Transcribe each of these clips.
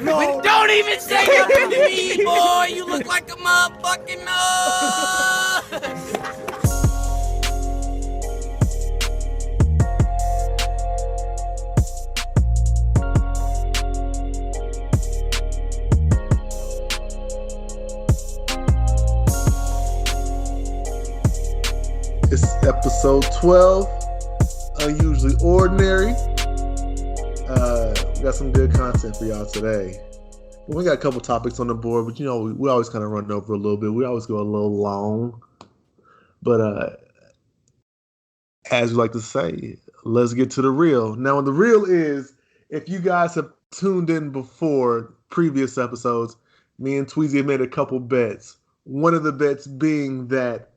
No. Don't even say nothing to me, boy. You look like a motherfucking It's episode 12, Unusually Ordinary. We got some good content for y'all today. We got a couple topics on the board, but you know, we always kind of run over a little bit. We always go a little long. But as we like to say, let's get to the real. Now, the real is, if you guys have tuned in before previous episodes, me and Tweezy made a couple bets. One of the bets being that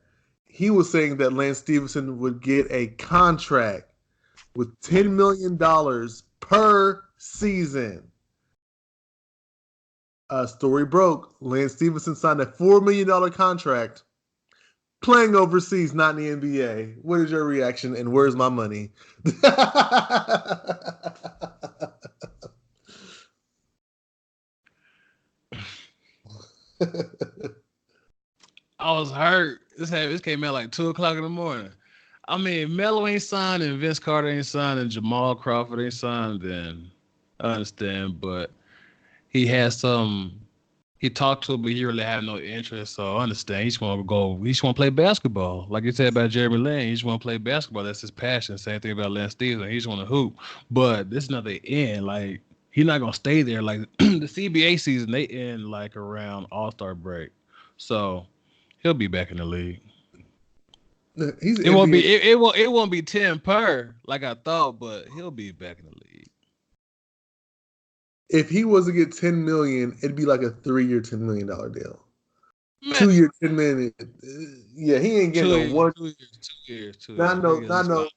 he was saying that Lance Stephenson would get a contract with $10 million per season. Story broke. Lance Stephenson signed a $4 million contract playing overseas, not in the NBA. What is your reaction, and where's my money? I was hurt. This came out like 2 o'clock in the morning. I mean, Melo ain't signed and Vince Carter ain't signed and Jamal Crawford ain't signed, then I understand, but he has some. He talked to him, but he really had no interest. So I understand. He just want to go. He just want to play basketball, like you said about Jeremy Lin. He just want to play basketball. That's his passion. Same thing about Lance Stephenson. He just want to hoop. But this is not the end. Like, he's not gonna stay there. Like the CBA season, they end like around All-Star break. So he'll be back in the league. It won't be 10 per like I thought, but he'll be back in the league. If he was to get $10 million, it'd be like a 3-year, $10 million deal. Man. 2-year, $10 million. Yeah, he ain't getting no 1 2 years. Not no.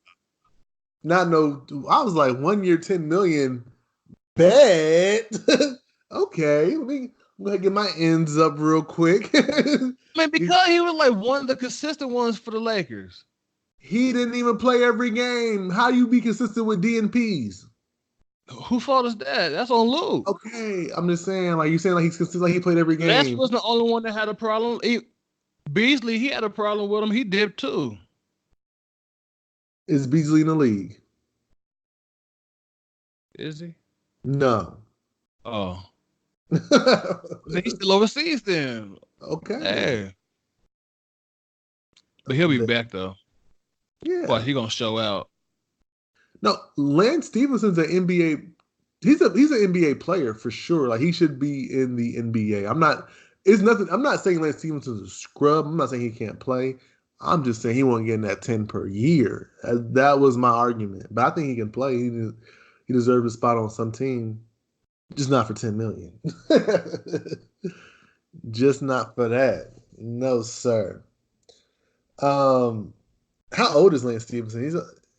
I was like 1 year, $10 million. Bad. Okay, let me get my ends up real quick. Man, because he was like one of the consistent ones for the Lakers. He didn't even play every game. How you be consistent with DNPs? Who fault is that? That's on Luke. Okay, I'm just saying, like, you saying like he's consistent, like he played every game. Lance was the only one that had a problem. Beasley, he had a problem with him. He dipped too. Is Beasley in the league? Is he? No. Oh. He's still overseas then. Okay. Hey. But he'll be back though. Yeah. Well, he gonna show out. No, Lance Stephenson's an NBA. He's an NBA player for sure. Like, he should be in the NBA. I'm not saying Lance Stephenson's a scrub. I'm not saying he can't play. I'm just saying he won't get in that 10 per year. That was my argument. But I think he can play. He deserves a spot on some team, just not for $10 million. Just not for that. No, sir. How old is Lance Stephenson?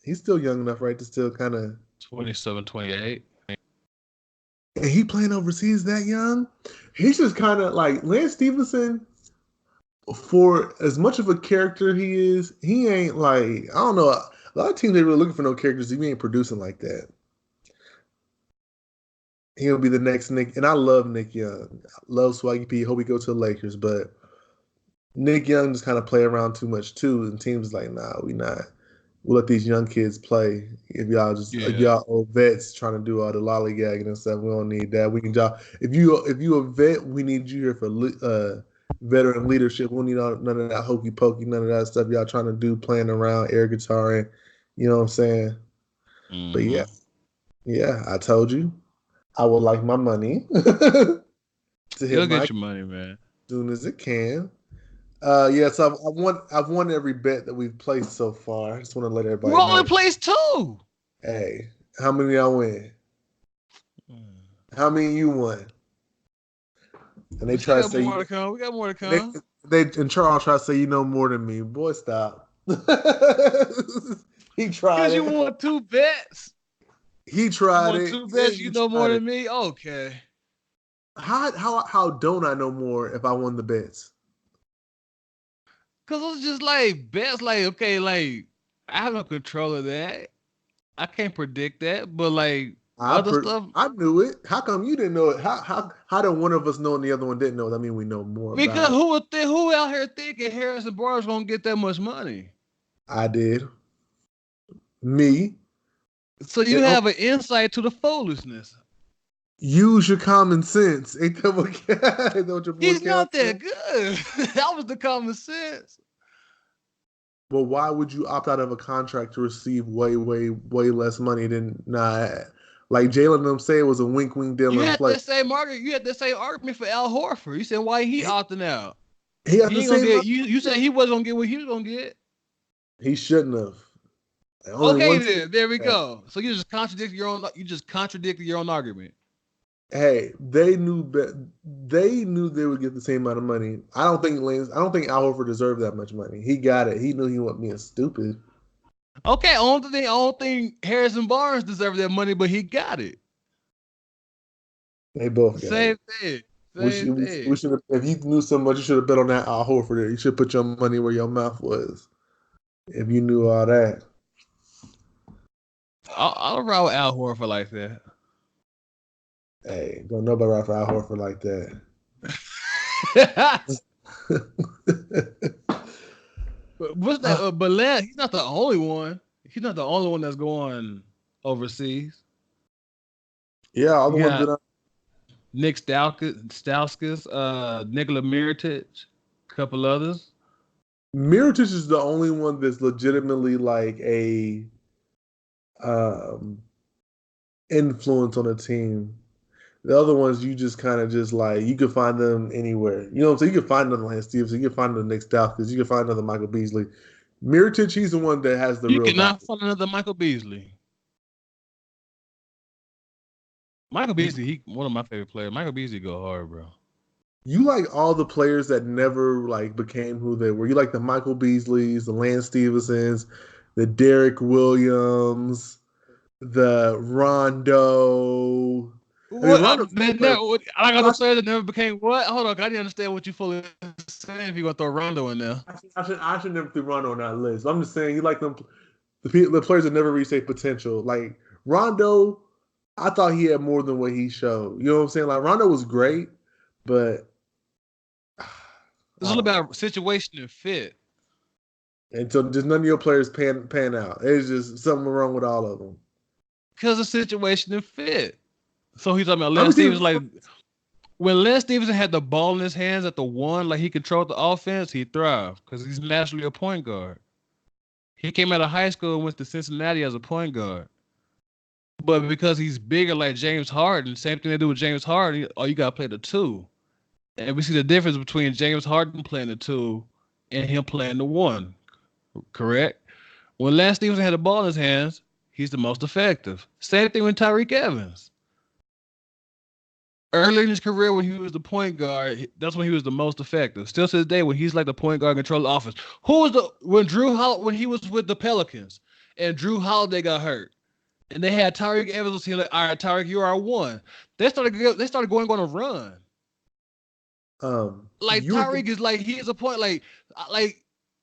He's still young enough, right, to still kind of 27, 28. And he playing overseas that young? He's just kind of like Lance Stephenson. For as much of a character he is, he ain't like, I don't know. A lot of teams ain't really looking for no characters. He ain't producing like that. He'll be the next Nick, and I love Nick Young. I love Swaggy P. Hope he go to the Lakers, but Nick Young just kind of play around too much too, and teams like, nah, we not. We'll let these young kids play. If y'all old vets trying to do all the lollygagging and stuff, we don't need that. We can if you a vet, we need you here for veteran leadership. We don't need none of that hokey pokey, none of that stuff y'all trying to do, playing around, air guitaring. You know what I'm saying? Mm-hmm. But yeah, I told you, I would like my money. You'll get your money, man, as soon as it can. So I've won every bet that we've placed so far. I just want to let everybody know. We only placed 2. Hey, how many y'all win? How many you won? And they try to say more to come. We got more to come. And Charles try to say you know more than me. Boy, stop. He tried. Because you won 2 bets. He tried it. 2 bets. You know more than me. Okay. How don't I know more if I won the bets? Cause it's just like bets, like, okay, like I have no control of that. I can't predict that, but like Other stuff. I knew it. How come you didn't know it? How did one of us know and the other one didn't know it? I mean, we know more Because about it. who out here thinking Harrison Barnes gonna get that much money? I did. Me. So you have an insight to the foolishness. Use your common sense. Ain't that what, ain't that what your boy He's not said? that good. That was the common sense. Well, why would you opt out of a contract to receive way less money than like Jalen them say it was a wink deal You in had play. that same argument. You had the same argument for Al Horford. You said why he opting out. He got the same. You said he wasn't gonna get what he was gonna get. He shouldn't have. Okay, then there we go. So you just contradicted your own. You just contradicted your own argument. Hey, they knew they would get the same amount of money. I don't think Al Horford deserved that much money. He got it. He knew he wasn't being stupid. Okay, I don't think Harrison Barnes deserved that money, but he got it. They both got Same it. thing. We should have. If you knew so much, you should have bet on that Al Horford. You should put your money where your mouth was. If you knew all that, I'll ride with Al Horford like that. Hey, don't nobody ride for Al Horford like that. What's that? But Lance, he's not the only one. He's not the only one that's going overseas. Yeah, all the ones that Nick Stauskas, Nikola Mirotic, a couple others. Mirotic is the only one that's legitimately like a influence on a team. The other ones, you just kind of just like, you can find them anywhere. You know what I'm saying? You can find another Lance Stephenson. You can find another Nick Stauskas. You can find another Michael Beasley. Mirotic, he's the one that has the real. You cannot find another Michael Beasley. Michael Beasley, he one of my favorite players. Michael Beasley go hard, bro. You like all the players that never like became who they were. You like the Michael Beasleys, the Lance Stephensons, the Derek Williams, the Rondo. What? I got the players that never became what? Hold on, I didn't understand what you fully saying. If you gonna throw Rondo in there, I should never throw Rondo on that list. I'm just saying you like them, the players that never reached their potential. Like Rondo, I thought he had more than what he showed. You know what I'm saying? Like Rondo was great, but it's all about situation and fit. And so just none of your players pan out. It's just something wrong with all of them. Because of situation and fit. So he's talking about Lance Stephenson. Like when Lance Stephenson had the ball in his hands at the one, like he controlled the offense, he thrived because he's naturally a point guard. He came out of high school and went to Cincinnati as a point guard. But because he's bigger like James Harden, same thing they do with James Harden, you got to play the two. And we see the difference between James Harden playing the two and him playing the one. Correct? When Lance Stephenson had the ball in his hands, he's the most effective. Same thing with Tyreke Evans. Early in his career, when he was the point guard, that's when he was the most effective. Still to this day, when he's like the point guard, control the offense. When he was with the Pelicans and Drew Holiday got hurt, and they had Tyreke Evans, he like, all right, Tyreke, you're our one. They started going on a run. Like Tyreke is like he's a point like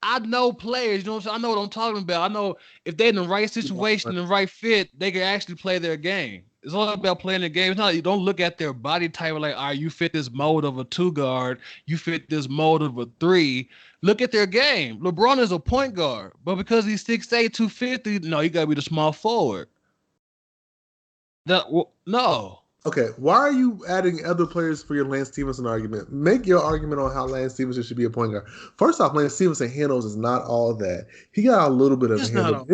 I know players, you know what I'm saying? I know what I'm talking about. I know if they're in the right situation, the right fit, they can actually play their game. It's all about playing the game. It's not, you don't look at their body type like, all right, you fit this mold of a 2 guard, you fit this mold of a 3. Look at their game. LeBron is a point guard, but because he's 6'8", 250, no, you gotta be the small forward. No. Okay, why are you adding other players for your Lance Stephenson argument? Make your argument on how Lance Stephenson should be a point guard. First off, Lance Stephenson handles is not all that. He got a little bit of a handle.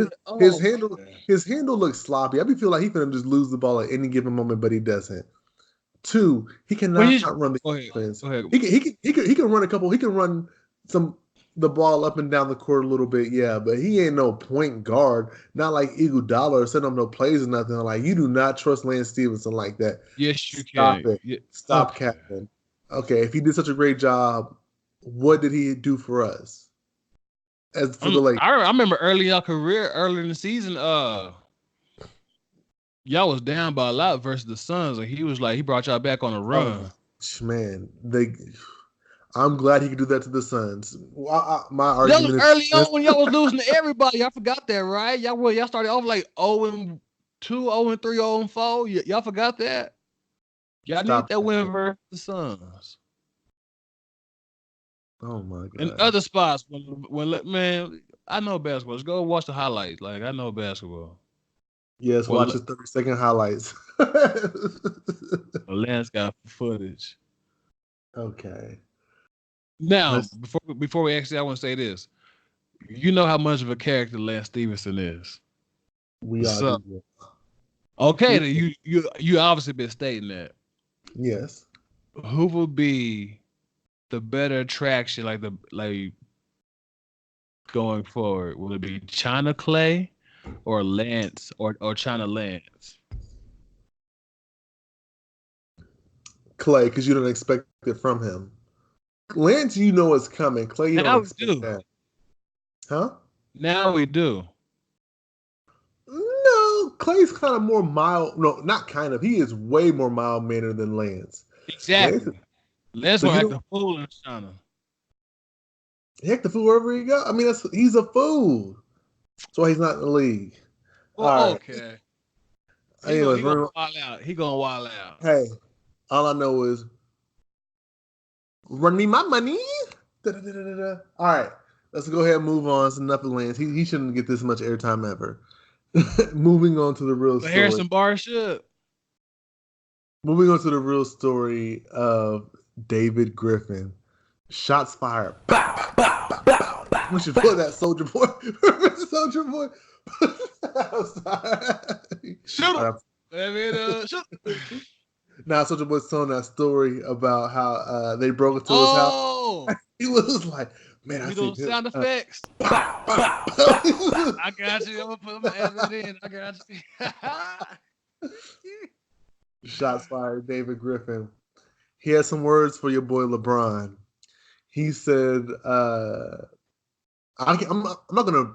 His handle looks sloppy. I feel like he can just lose the ball at any given moment, but he doesn't. 2, he cannot run the offense. He can run a couple. He can run the ball up and down the court a little bit, yeah, but he ain't no point guard. Not like Iguodala or setting up no plays or nothing. Like, you do not trust Lance Stephenson like that. Yes, you Stop can. it. Yeah. Stop capping. Okay, if he did such a great job, what did he do for us? As for the Lakers, I remember early in your career, early in the season, y'all was down by a lot versus the Suns, and he brought y'all back on a run. Man, I'm glad he could do that to the Suns. My argument that was early on when y'all was losing to everybody. Y'all forgot that, right? Y'all started off like 0-2 2-0 and 3-0 and 4. Y'all forgot that? Y'all need that win versus the Suns. Oh my god! In other spots, when man, I know basketball. Just go watch the highlights. Like I know basketball. Yes, watch his 30-second highlights. Lance got footage. Okay. Now, before we actually, I want to say this. You know how much of a character Lance Stephenson is. We are. Okay, you obviously been stating that. Yes. Who would be the better attraction, like going forward? Will it be China Clay or Lance or China Lance? Clay, because you don't expect it from him. Lance, you know it's coming. Clay, you don't expect that. Huh? Now we do. No, Clay's kind of more mild. No, not kind of. He is way more mild-mannered than Lance. Exactly. Lance will act a fool in China. He act the fool wherever he go. I mean, he's a fool. That's why he's not in the league. Well, okay. Anyways, he gonna wild out. Hey, all I know is run me my money. Da-da-da-da-da. All right, let's go ahead and move on. It's enough of Lance. He shouldn't get this much airtime ever. Moving on to the real story. Harrison Barnes should. Moving on to the real story of David Griffin. Shots fired. Bow, bow, bow, bow. We should put that Soldier Boy. Soldier Boy. I'm sorry. Shoot him. Shoot. Now, Soldier Boy's telling that story about how they broke into his house. He was like, man, I see those sound effects. I got you. I'm going to put my effort in. I got you. Shots fired, David Griffin. He had some words for your boy LeBron. He said, I'm not going to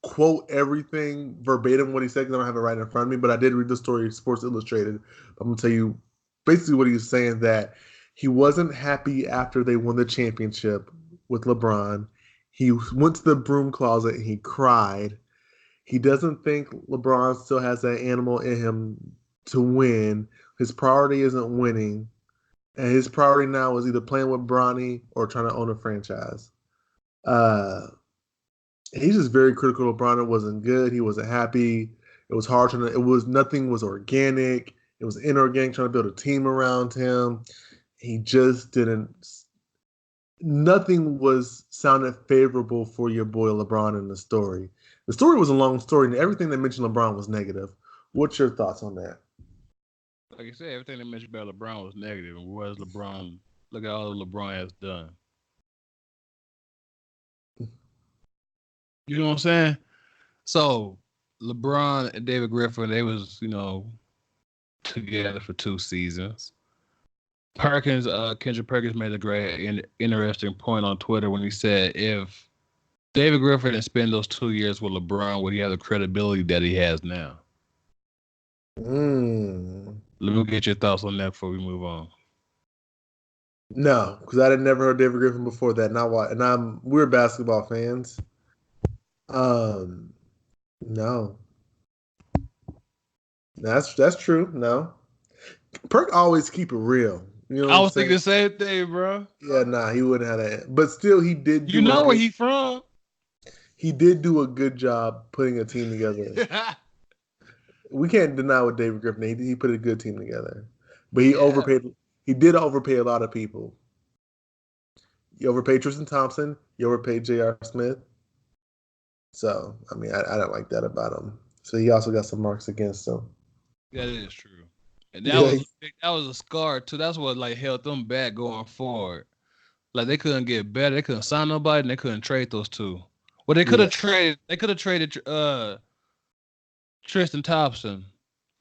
quote everything verbatim what he said because I don't have it right in front of me, but I did read the story in Sports Illustrated. I'm going to tell you basically what he was saying, that he wasn't happy after they won the championship with LeBron. He went to the broom closet and he cried. He doesn't think LeBron still has that animal in him to win. His priority isn't winning. And his priority now is either playing with Bronny or trying to own a franchise. He's just very critical of LeBron. It wasn't good. He wasn't happy. It was hard. Nothing was organic. It was inorganic, trying to build a team around him. He just didn't. Nothing sounded favorable for your boy LeBron in the story. The story was a long story, and everything that mentioned LeBron was negative. What's your thoughts on that? Like I said, everything that mentioned about LeBron was negative. And what has LeBron? Look at all LeBron has done. You know what I'm saying? So LeBron and David Griffin, they was, together for 2 seasons. Kendrick Perkins made a great, interesting point on Twitter when he said if David Griffin had spent those 2 years with LeBron, would he have the credibility that he has now? Let me get your thoughts on that before we move on. No, because I had never heard David Griffin before that. We're basketball fans. No. That's true. No. Perk always keep it real. You know what I was thinking the same thing, bro. Yeah, he wouldn't have that. But still, he did. You know where he's from. He did do a good job putting a team together. We can't deny what David Griffin did. He put a good team together. But he overpaid. He did overpay a lot of people. He overpaid Tristan Thompson. He overpaid J.R. Smith. So, I mean, I don't like that about him. So he also got some marks against him. That is true. And that was a scar too. That's what held them back going forward. Like they couldn't get better. They couldn't sign nobody, and they couldn't trade those two. Well, they could have traded. They could have traded Tristan Thompson,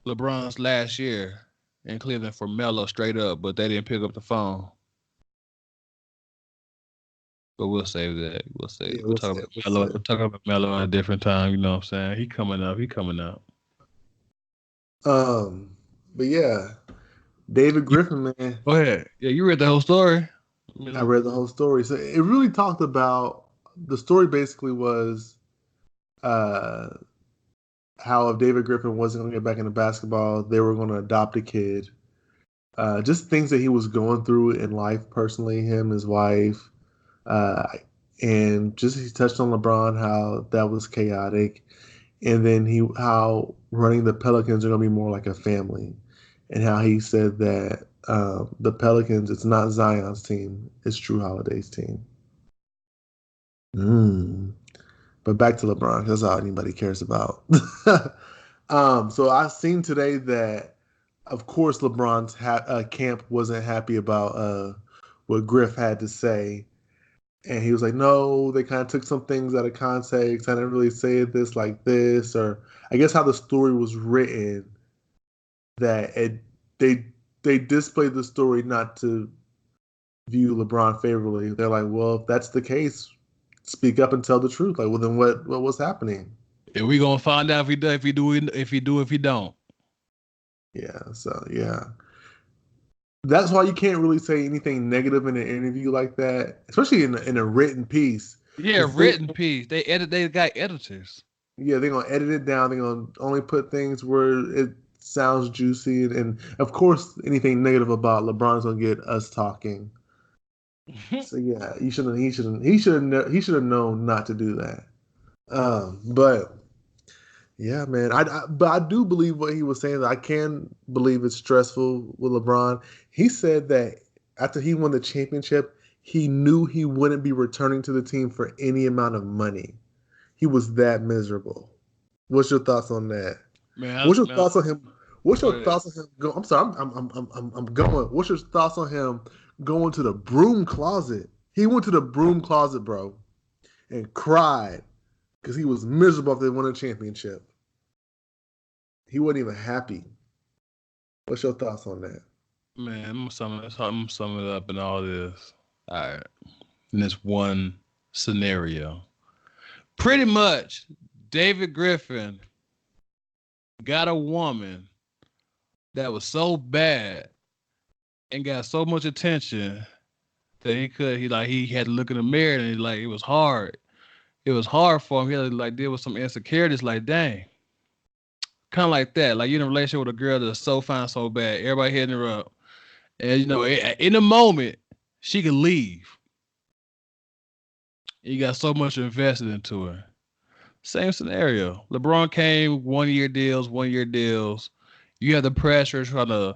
LeBron's last year in Cleveland for Melo straight up, but they didn't pick up the phone. But we'll save that. We'll save it. We'll talk about Melo. We'll talk about Melo at a different time. You know what I'm saying? He coming up. But yeah, David Griffin, man. Go ahead. Yeah, you read the whole story. I read the whole story. So it really talked about, the story basically was how if David Griffin wasn't going to get back into basketball, they were going to adopt a kid. Just things that he was going through in life personally, him, his wife. And just he touched on LeBron, how that was chaotic. And then how running the Pelicans are going to be more like a family. And how he said that the Pelicans, it's not Zion's team, it's Drew Holiday's team. But back to LeBron, that's all anybody cares about. So I've seen today that, of course, LeBron's camp wasn't happy about what Griff had to say. And he was like, no, they kind of took some things out of context. I didn't really say this like this. Or I guess how the story was written, that they displayed the story not to view LeBron favorably. They're like, well, if that's the case, speak up and tell the truth. Like, well, then what was happening? And we gonna find out if he don't. Yeah. So yeah, that's why you can't really say anything negative in an interview like that, especially in a written piece. Yeah, written piece. They got editors. Yeah, they're gonna edit it down. They're gonna only put things where it sounds juicy, and of course, anything negative about LeBron's gonna get us talking. So yeah, he should have known not to do that. But yeah, man, but I do believe what he was saying. I can believe it's stressful with LeBron. He said that after he won the championship, he knew he wouldn't be returning to the team for any amount of money. He was that miserable. What's your thoughts on that? Man, What's your thoughts on him? What's your thoughts on him? I'm sorry, I'm going. What's your thoughts on him going to the broom closet? He went to the broom closet, bro, and cried because he was miserable after they won a championship. He wasn't even happy. What's your thoughts on that? Man, I'm gonna sum it up in all this. All right, in this one scenario, pretty much, David Griffin got a woman that was so bad and got so much attention that he had to look in the mirror, and it was hard. It was hard for him. He had to deal with some insecurities. Like, dang, kind of like that. Like, you're in a relationship with a girl that's so fine, so bad. Everybody hitting her up, and in the moment she could leave. You got so much invested into her. Same scenario. LeBron came 1 year deals. You have the pressure trying to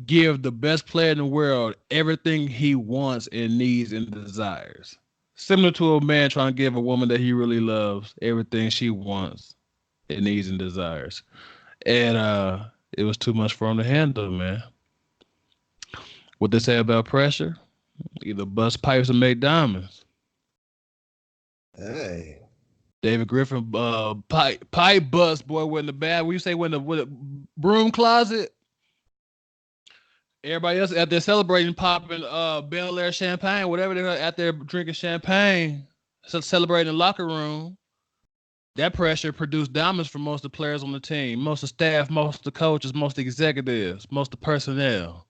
give the best player in the world everything he wants and needs and desires. Similar to a man trying to give a woman that he really loves everything she wants and needs and desires. And it was too much for him to handle, man. What they say about pressure? Either bust pipes or make diamonds. Hey. David Griffin, pipe bust, boy, when the bad. When you say when the broom closet, everybody else out there celebrating, popping Bel Air champagne, whatever they're out there drinking champagne, celebrating in the locker room. That pressure produced diamonds for most of the players on the team, most of the staff, most of the coaches, most of the executives, most of the personnel.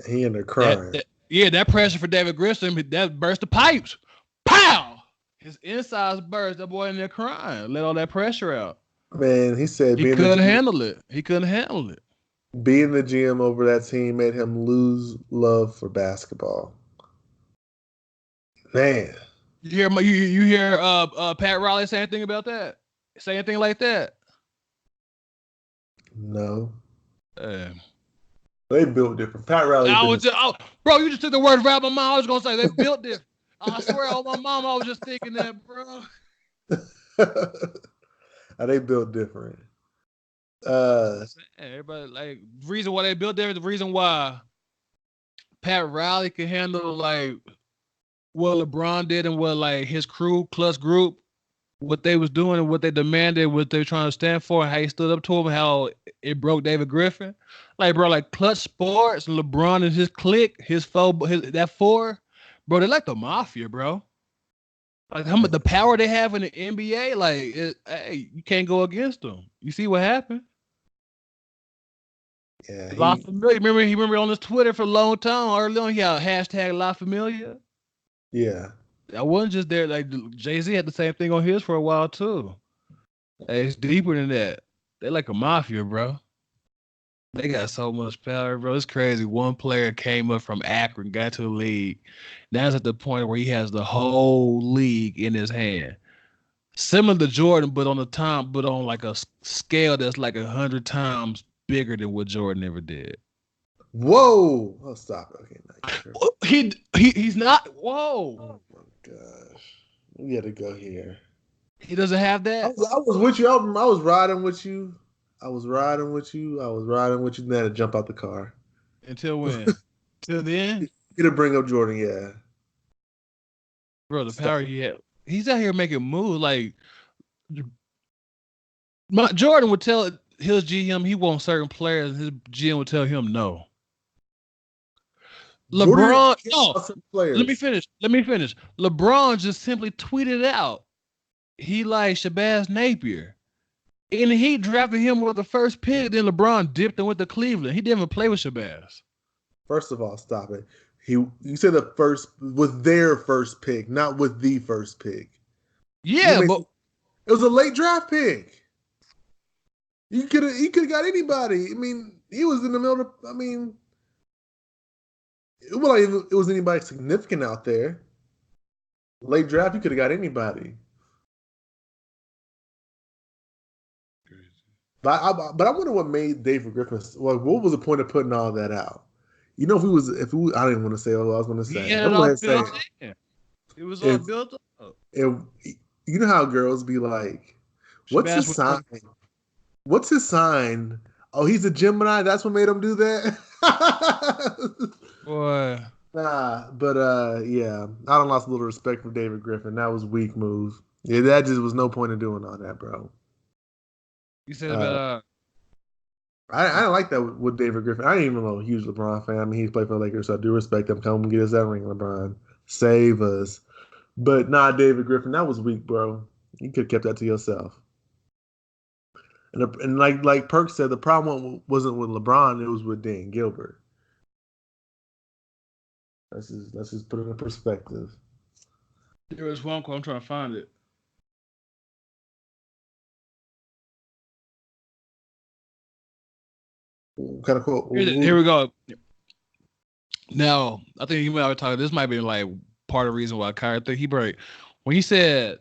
He in there crying. That pressure for David Griffin, that burst the pipes. Pow! His insides burst. That boy in there crying. Let all that pressure out. Man, he said he couldn't handle it. He couldn't handle it. Being the GM over that team made him lose love for basketball. Man. You hear Pat Riley say anything about that? Say anything like that? No. They built different. Pat Riley. Bro, you just took the words right out of my mouth. I was gonna say they built different. I swear on my mom, I was just thinking that, bro. They built different. Everybody the reason why they built different, the reason why Pat Riley could handle what LeBron did and what his crew plus group, what they was doing and what they demanded, what they were trying to stand for, and how he stood up to him, how it broke David Griffin. Clutch Sports, LeBron and his clique, that four. Bro, they're like the mafia, bro. How much the power they have in the NBA, hey, you can't go against them. You see what happened? Yeah. La Familia. Remember on his Twitter for a long time. Early on, he had hashtag La Familia. Yeah. I wasn't just there. Jay-Z had the same thing on his for a while too. Hey, it's deeper than that. They like a mafia, bro. They got so much power, bro. It's crazy. One player came up from Akron, got to the league. Now it's at the point where he has the whole league in his hand. Similar to Jordan, but on like a scale that's like 100 times bigger than what Jordan ever did. Whoa! Oh, stop it. Okay, He's not. Whoa! Oh my gosh, we got to go here. He doesn't have that. I was with you. I was riding with you. I was riding with you. Then I had to jump out the car. Until when? Till then? Gonna bring up Jordan, yeah. Bro, the power he had. He's out here making moves. Like Jordan would tell his GM he wants certain players, and his GM would tell him no. LeBron, no. Let me finish. LeBron just simply tweeted out he likes Shabazz Napier. And he drafted him with the first pick. Then LeBron dipped and went to Cleveland. He didn't even play with Shabazz. First of all, stop it. You said the first with their first pick, not with the first pick. Yeah, but it was a late draft pick. You could have got anybody. I mean, he was in the middle of. I mean, it was anybody significant out there. Late draft, you could have got anybody. But I wonder what made David Griffin. Well, what was the point of putting all that out? You know, if we I didn't want to say what I was going to say. Yeah, it was all built up. You know how girls be like, "What's his sign? What's his sign? Oh, he's a Gemini. That's what made him do that." Boy. Nah, but yeah, I done lost a little respect for David Griffin. That was a weak move. Yeah, that just was no point in doing all that, bro. You said about I didn't like that with David Griffin. I ain't even a huge LeBron fan. I mean, he's played for the Lakers, so I do respect him. Come and get us that ring, LeBron. Save us. But nah, David Griffin, that was weak, bro. You could have kept that to yourself. And like Perk said, the problem wasn't with LeBron, it was with Dan Gilbert. Let's just put it in perspective. There was one quote, I'm trying to find it. Kind of cool. Here we go. Now, I think you might have talked. This might be like part of the reason why Kyrie. I think he break when he said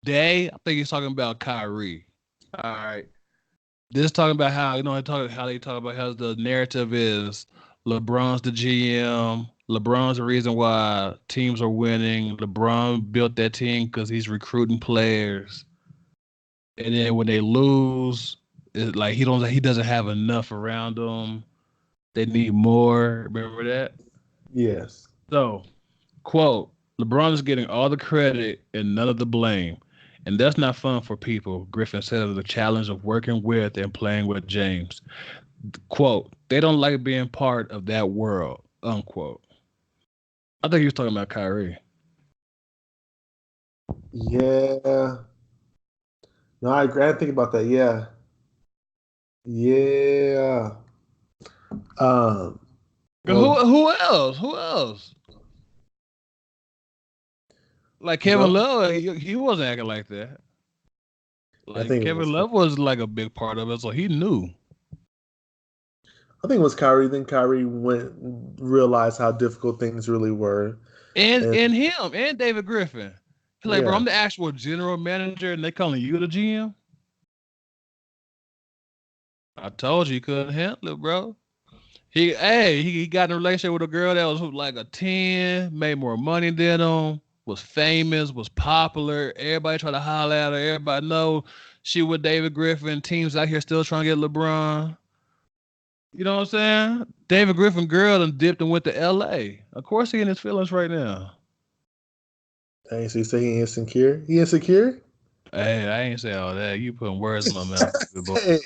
"day." I think he's talking about Kyrie. All right. This talking about how how they talk about how the narrative is LeBron's the GM. LeBron's the reason why teams are winning. LeBron built that team because he's recruiting players, and then when they lose. It's like he doesn't have enough around them. They need more. Remember that? Yes. So, quote, LeBron is getting all the credit and none of the blame. And that's not fun for people, Griffin said of the challenge of working with and playing with James. Quote, they don't like being part of that world, unquote. I think he was talking about Kyrie. Yeah. No, I agree. I didn't think about that. Yeah. Yeah. Well, who else? Like Kevin Love, he wasn't acting like that. Like Kevin Love was like a big part of it, so he knew. I think it was Kyrie. Then Kyrie realized how difficult things really were. And him and David Griffin. He's like, bro, I'm the actual general manager, and they calling you the GM. I told you couldn't handle it, bro. He got in a relationship with a girl that was like a 10, made more money than him, was famous, was popular. Everybody tried to holler at her. Everybody know she with David Griffin. Teams out here still trying to get LeBron. You know what I'm saying? David Griffin girl done dipped and went to LA. Of course he in his feelings right now. Hey, so you say he insecure? He insecure? Hey, I ain't say all that. You putting words in my mouth, baby boy.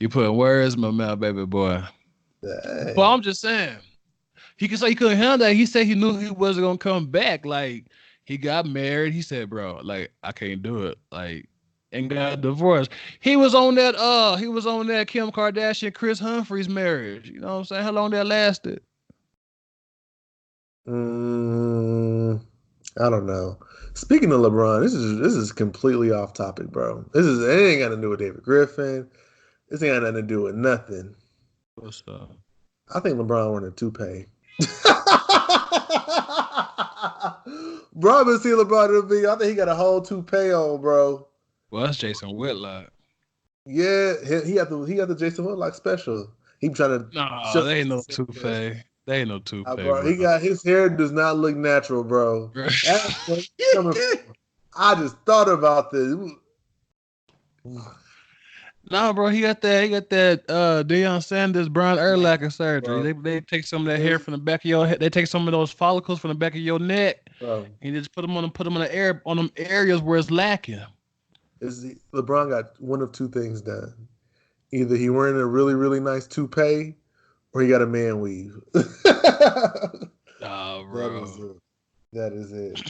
You putting words in my mouth, baby boy. Dang. But I'm just saying, he could say he couldn't handle that. He said he knew he wasn't gonna come back. Like he got married. He said, "Bro, like I can't do it." Like and got divorced. He was on that. Kim Kardashian, Chris Humphries marriage. You know what I'm saying? How long that lasted? I don't know. Speaking of LeBron, this is completely off topic, bro. It ain't got to do with David Griffin. This ain't got nothing to do with nothing. What's up? I think LeBron wearing a toupee. Bro, I've been seeing LeBron in the video. I think he got a whole toupee on, bro. Well, that's Jason Whitlock. Yeah, he got the Jason Whitlock special. He trying to No, show they ain't no toupee. They ain't no toupee, bro. bro. He got his hair does not look natural, bro. That's where he's coming from. I just thought about this. No, bro, he got that Deion Sanders, Brian Urlacher surgery. They take some of that hair from the back of your head. They take some of those follicles from the back of your neck and just put them on the air on them areas where it's lacking. LeBron got one of two things done. Either he wearing a really, really nice toupee or he got a man weave. Oh, bro. That is it.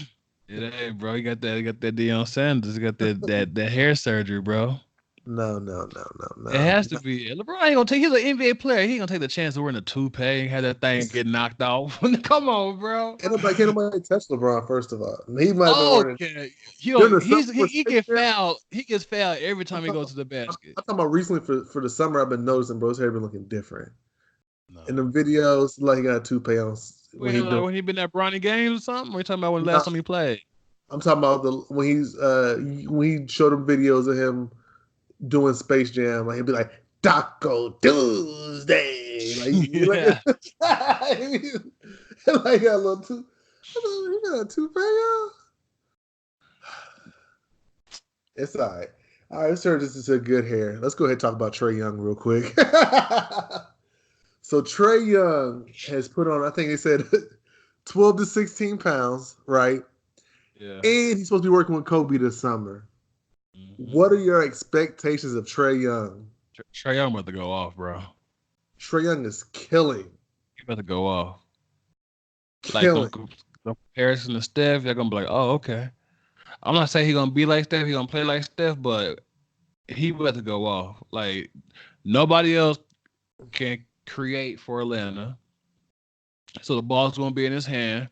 It ain't, bro. He got that Deion Sanders. He got that hair surgery, bro. No. It has to be. LeBron ain't gonna take. He's an NBA player. He ain't gonna take the chance of wearing a toupee and have that thing get knocked off. Come on, bro. Can't nobody touch LeBron. First of all, he might be wearing. He get fouled. He gets fouled every time he goes to the basket. I'm talking about recently for the summer. I've been noticing bro's hair been looking different. No. In the videos, like he got a toupee on. When he been at Bronny games or something? Or you talking about when last time he played? I'm talking about when he showed them videos of him doing Space Jam. Like he'd be like Taco Tuesday. Like like a little too. You got a toupee on? It's all right. All right, let's turn this into good hair. Let's go ahead and talk about Trae Young real quick. So Trae Young has put on, I think they said 12 to 16 pounds, right? Yeah. And he's supposed to be working with Kobe this summer. Mm-hmm. What are your expectations of Trae Young? Trae Young about to go off, bro. Trae Young is killing. He about to go off. Killing. Like the comparison to Steph, they're gonna be like, oh, okay. I'm not saying he's gonna be like Steph, he's gonna play like Steph, but he about to go off. Like nobody else can create for Atlanta. So the ball's gonna be in his hand.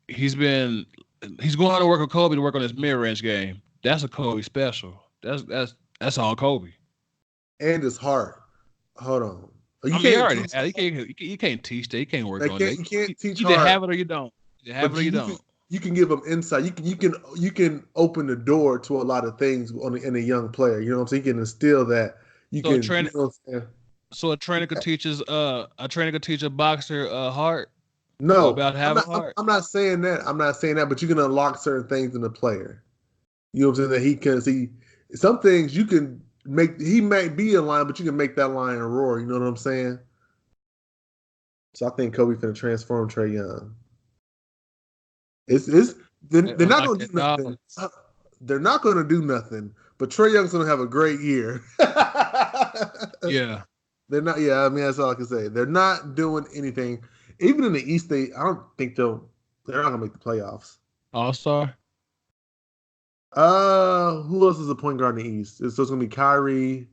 He's going to work with Kobe to work on his mid-range game. That's a Kobe special. That's all Kobe. And it's hard. Hold on. You can't teach that. You can't work on that. You can't teach you hard. You have it or you don't. You have it or you don't. You can give them insight. You can open the door to a lot of things in a young player. You know what I'm saying? You can instill that. So a trainer could teach a boxer heart. No, about having heart. I'm not saying that. But you can unlock certain things in the player. You know what I'm saying? That he can see some things you can make. He might be in line, but you can make that line roar. You know what I'm saying? So I think Kobe finna transform Trae Young. They're not gonna do nothing. They're not gonna do nothing. But Trae Young's gonna have a great year. Yeah. They're not. Yeah, I mean that's all I can say. They're not doing anything. Even in the East, I don't think they're not gonna make the playoffs. All-Star? Who else is a point guard in the East? So it's gonna be Kyrie,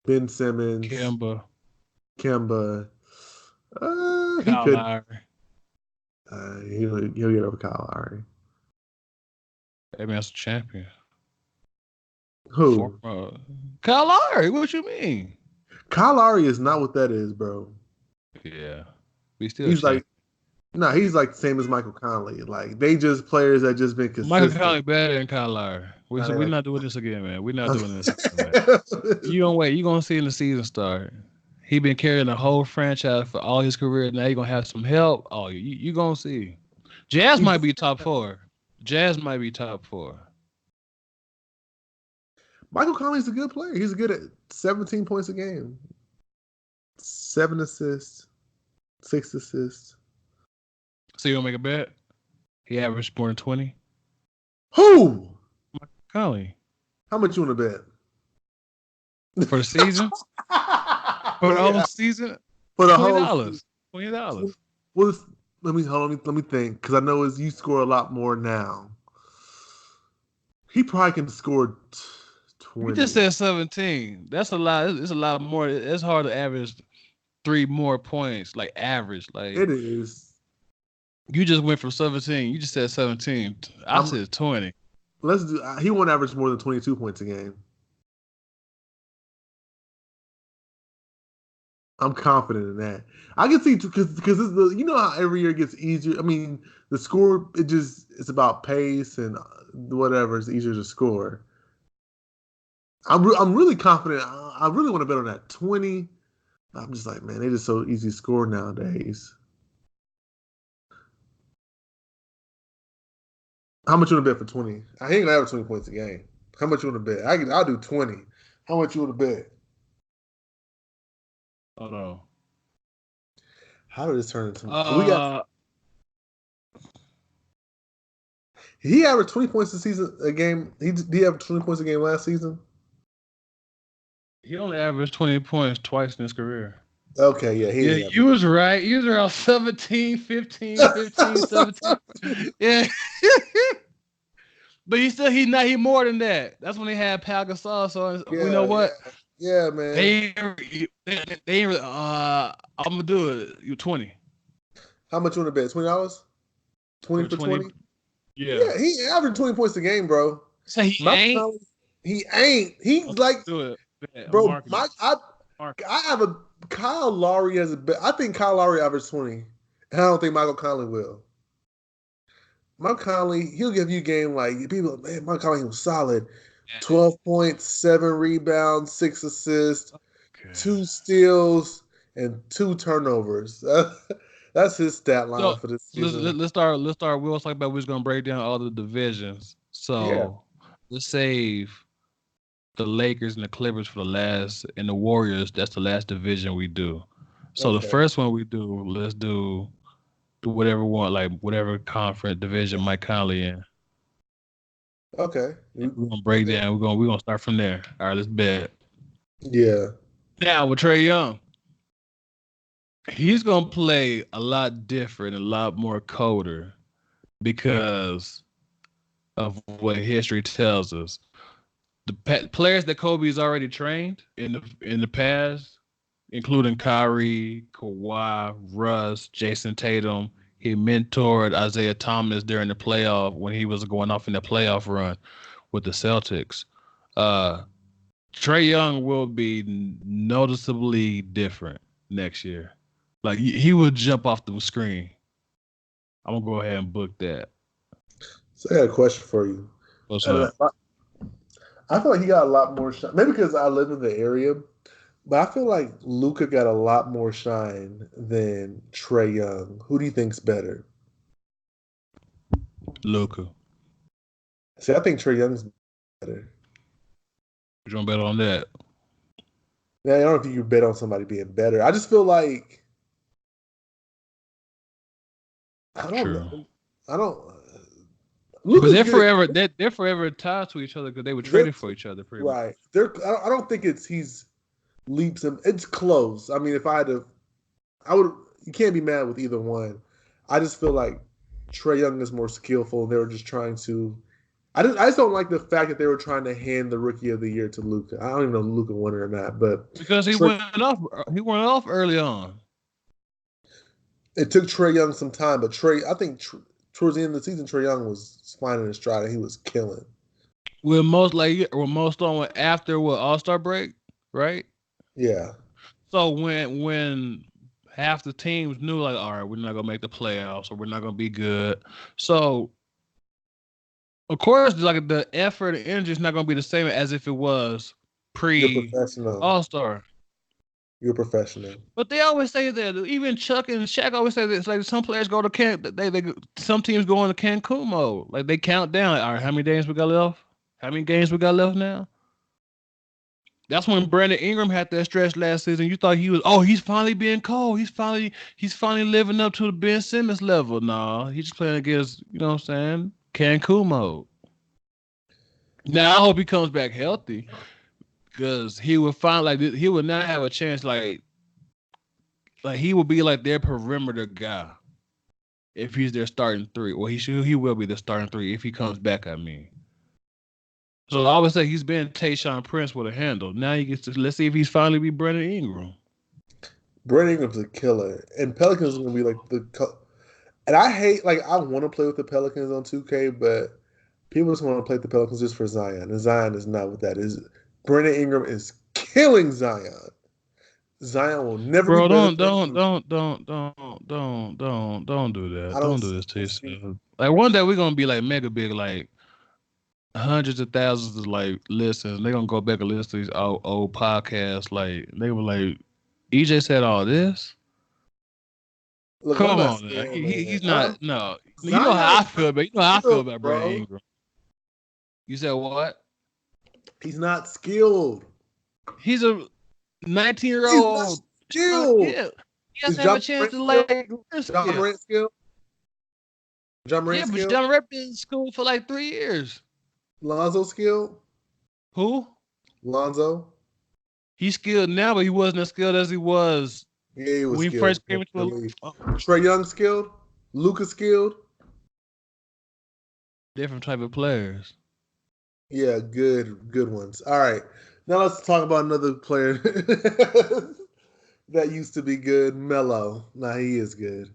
Ben Simmons, Kemba. He could. Lowry. He'll get over Kyle Lowry. Maybe that's a champion. Who? Kyle Lowry. What you mean? Kyle Lowry is not what that is, bro. Yeah. He's like the same as Michael Conley. Like they just players that just been consistent. Michael Conley better than Kyle Lowry. We're not doing this again, man. We're not doing this again. You don't wait. You're gonna see in the season start. He been carrying the whole franchise for all his career. Now you're gonna have some help. Oh, you gonna see. Jazz might be top 4. Michael Conley's a good player. He's good at 17 points a game, 7 assists. 6 assists. So you gonna make a bet? He averaged more than 20. Who? Conley. How much you want to bet? For the season? For the whole season? For the $20. $20. Well, let me think, because I know you score a lot more now. He probably can score 20. You just said 17. That's a lot. It's a lot more. It's hard to average 3 more points, like average. Like it is. You just went from 17. You just said 17. I said 20. Let's do. He won't average more than 22 points a game. I'm confident in that. I can see because you know how every year it gets easier. I mean, the score it's about pace and whatever. It's easier to score. I'm really confident. I really want to bet on that 20. I'm just like, man, they just so easy to score nowadays. How much you want to bet for 20? I ain't gonna average 20 points a game. How much you want to bet? I'll do 20. How much you want to bet? Hold on. How did this turn into? We got. He averaged 20 points a game. He averaged 20 points a game last season. He only averaged 20 points twice in his career. Okay, yeah. You was right. He was around 17, 15, 17. Yeah. But he more than that. That's when they had Pau Gasol. So you know what? Yeah, man. They I'm gonna do it. You 20. How much you want to bet? $20? 20 for 20? Yeah, he averaged 20 points a game, bro. So he ain't. He ain't. He's like, do it. Bro. I have a Kyle Lowry as a bet. I think Kyle Lowry averaged 20, and I don't think Michael Conley will. Michael Conley, he'll give you a game like people. Man, Michael Conley was solid. 12 points, 7 rebounds, 6 assists, 2 steals, and 2 turnovers. That's his stat line for this season. Let's start. We'll talk about. We're gonna break down all the divisions. So let's save the Lakers and the Clippers for the last, and the Warriors. That's the last division we do. So the first one we do, let's do whatever one, like whatever conference division Mike Conley in. Okay. We're gonna break down. We're gonna start from there. All right, let's bet. Yeah. Now with Trae Young, he's gonna play a lot different, a lot more colder, because of what history tells us. The players that Kobe's already trained in the past, including Kyrie, Kawhi, Russ, Jason Tatum. He mentored Isaiah Thomas during the playoff when he was going off in the playoff run with the Celtics. Trae Young will be noticeably different next year. Like he will jump off the screen. I'm gonna go ahead and book that. So I got a question for you. What's up? I feel like he got a lot more shine. Maybe because I live in the area, but I feel like Luka got a lot more shine than Trae Young. Who do you think's better? Luka. See, I think Trae Young's better. You want to bet on that? Yeah, I don't know if you can bet on somebody being better. I just feel like I don't know. I don't. But they're forever tied to each other because they were traded for each other. Pretty right. I don't think he's leaps him. It's close. I mean, if I had to, I would. You can't be mad with either one. I just feel like Trae Young is more skillful. They were just trying to. I just don't like the fact that they were trying to hand the Rookie of the Year to Luka. I don't even know if Luka won it or not, but because he went off. He went off early on. It took Trae Young some time, but I think towards the end of the season, Trae Young was finding his stride and he was killing. We're most on after All-Star break, right? Yeah. So when half the teams knew, like, all right, we're not gonna make the playoffs or we're not gonna be good. So of course, like the effort and energy is not gonna be the same as if it was pre-All-Star. You're a professional. But they always say that. Even Chuck and Shaq always say that. It's like some players go to some teams go into Cancun mode. Like they count down. Like, all right, how many games we got left? How many games we got left now? That's when Brandon Ingram had that stretch last season. You thought he's finally being cold. He's finally living up to the Ben Simmons level. Nah, he's just playing against, you know what I'm saying, Cancun mode. Now I hope he comes back healthy. Because he would he would not have a chance, like he would be like their perimeter guy if he's their starting three. Well, he will be the starting three if he comes back. I mean, so I would say he's been Tayshaun Prince with a handle. Now he gets to, let's see if he's finally be Brandon Ingram. Brandon Ingram's a killer, and Pelicans is gonna be like And I hate, like, I want to play with the Pelicans on 2K, but people just want to play with the Pelicans just for Zion. And Zion is not what that is. Brandon Ingram is killing Zion. Zion will never be Bro, better don't than don't Ingram. don't don't don't don't do that. I Don't don't do see, this I to don't see. yourself. Like one day we're gonna be like mega big, like hundreds of thousands of like listens. They're gonna go back and listen to these old podcasts. Like they were like, EJ said all this. Look, I'm Come not on, man. scared, man. He's not. No, you know Zion how I is feel not about. You know how I feel skilled, about Brandon bro. Ingram. You said what? He's not skilled. He's a 19 year He's not old. skilled. Yeah, he has Is to have a John chance Morant to skilled? like learn John skill. Morant skilled? John Yeah, Morant but skilled? John Rep been in school for like 3 years. Lonzo skilled? Who? Lonzo? He's skilled now, but he wasn't as skilled as he was Yeah, he was when he skilled. first came into the league. Oh, Trey Young skilled? Luka skilled? different type of players. Yeah, good ones. All right. Now let's talk about another player that used to be good, Melo. Now he is good.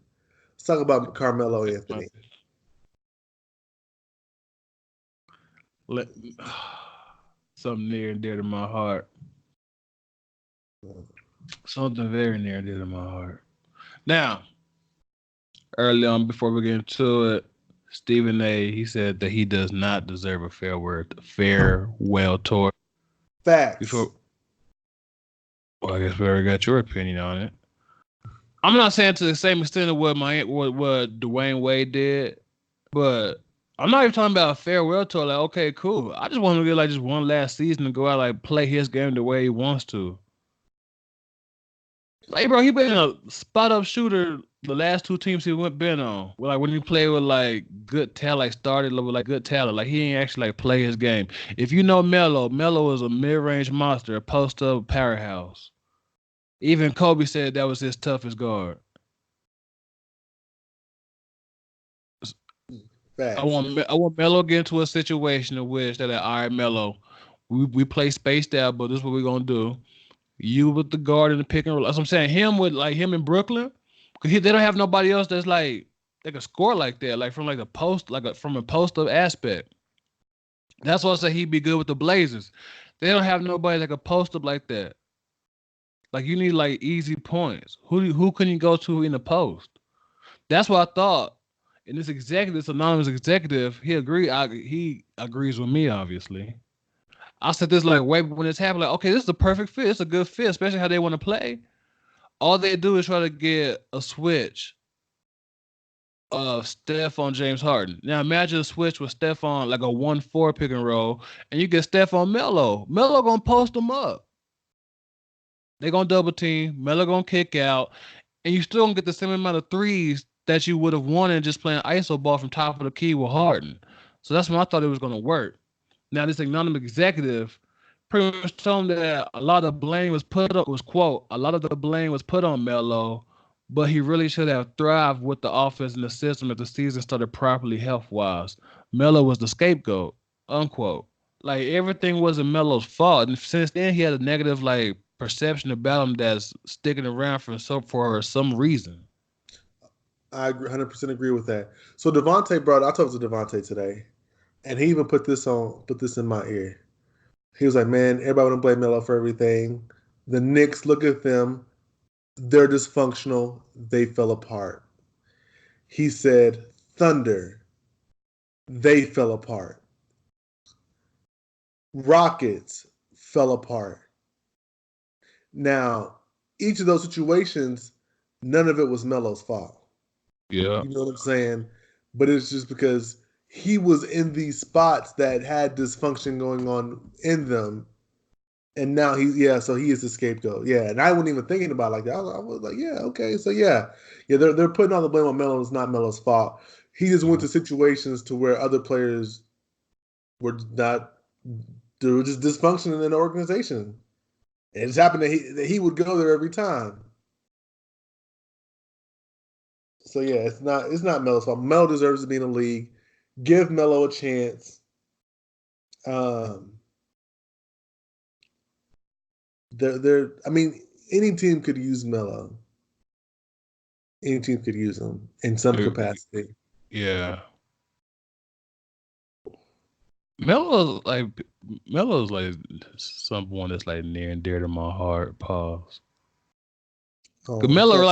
Let's talk about Carmelo Anthony. Let, something near and dear to my heart. Something very near and dear to my heart. Now, early on, before we get into it, Stephen A. He said that he does not deserve a farewell tour. Facts. Before, well, I guess we already got your opinion on it. I'm not saying to the same extent of what Dwayne Wade did, but I'm not even talking about a farewell tour. Like, okay, cool. I just want him to get like just one last season to go out like play his game the way he wants to. Like, bro, he been a spot up shooter the last two teams he been on. Like when he played with like good talent, like started with like good talent. Like he ain't actually like play his game. If you know Melo, Melo is a mid range monster, a post up powerhouse. Even Kobe said that was his toughest guard. Facts. I want Melo to get into a situation in which that all right, Melo, we play spaced out, but this is what we're gonna do. You with the guard in the pick and roll. That's what I'm saying. Him with like him in Brooklyn, because they don't have nobody else that's like they can score like that, like from like a post, from a post up aspect. That's why I say he'd be good with the Blazers. They don't have nobody that can post up like that. Like you need like easy points. Who can you go to in the post? That's what I thought. And this anonymous executive, he agrees with me, obviously. I said this like way when it's happened, like, okay, this is a perfect fit. It's a good fit, especially how they want to play. All they do is try to get a switch of Steph on James Harden. Now imagine a switch with Steph on like a 1-4 pick and roll, and you get Steph on Melo. Melo gonna post them up. They gonna double team. Melo gonna kick out, and you still gonna get the same amount of threes that you would have wanted just playing ISO ball from top of the key with Harden. So that's when I thought it was gonna work. Now this anonymous executive pretty much told him that a lot of blame was quote, a lot of the blame was put on Melo, but he really should have thrived with the offense and the system if the season started properly health wise. Melo was the scapegoat, unquote. Like everything wasn't Melo's fault. And since then he had a negative like perception about him that's sticking around for some reason. I 100% agree with that. So I talked to Devontae today, and he even put this in my ear. He was like, "Man, everybody want to blame Melo for everything. The Knicks, look at them. They're dysfunctional. They fell apart." He said, "Thunder, they fell apart. Rockets fell apart." Now, each of those situations, none of it was Melo's fault. Yeah. You know what I'm saying? But it's just because he was in these spots that had dysfunction going on in them. And now so he is the scapegoat. Yeah. And I wasn't even thinking about it like that. I was like, yeah, okay. So yeah. Yeah, they're putting all the blame on Melo. It's not Melo's fault. He just went to situations to where other players were not there was just dysfunction in the organization. And it just happened that he would go there every time. So yeah, it's not Melo's fault. Melo deserves to be in the league. Give Melo a chance. Um, I mean, any team could use Melo. Any team could use him in some capacity. Yeah. Melo's like someone that's like near and dear to my heart. Pause. Oh, Melo,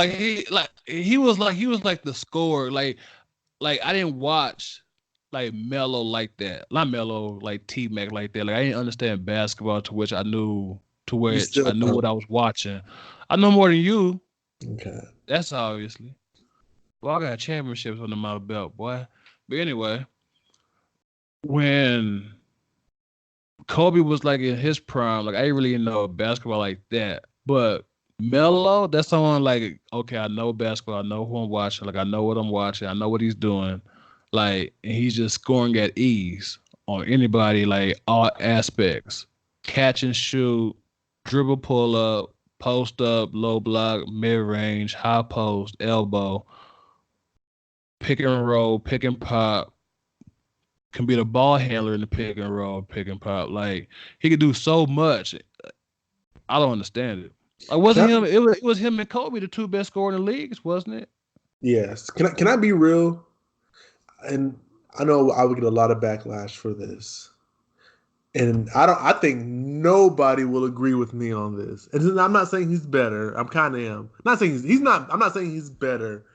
he was like the scorer. Like I didn't watch like Melo like that. Not Melo like T-Mac like that. Like I didn't understand basketball to which I knew what I was watching. I know more than you. Okay. That's obviously. Well, I got championships under my belt, boy. But anyway, when Kobe was like in his prime, like I didn't really know basketball like that. But Melo, that's someone like, okay, I know basketball, I know who I'm watching, like I know what I'm watching, I know what he's doing. Like, and he's just scoring at ease on anybody, like all aspects. Catch and shoot, dribble pull up, post up, low block, mid range, high post, elbow, pick and roll, pick and pop, can be the ball handler in the pick and roll, pick and pop. Like he could do so much. I don't understand it. Like wasn't him? It was him and Kobe, the two best scorers in the leagues, wasn't it? Yes. Can I be real? And I know I would get a lot of backlash for this. And I think nobody will agree with me on this. And I'm not saying he's better. I'm kind of am. Not saying he's not. I'm not saying he's better.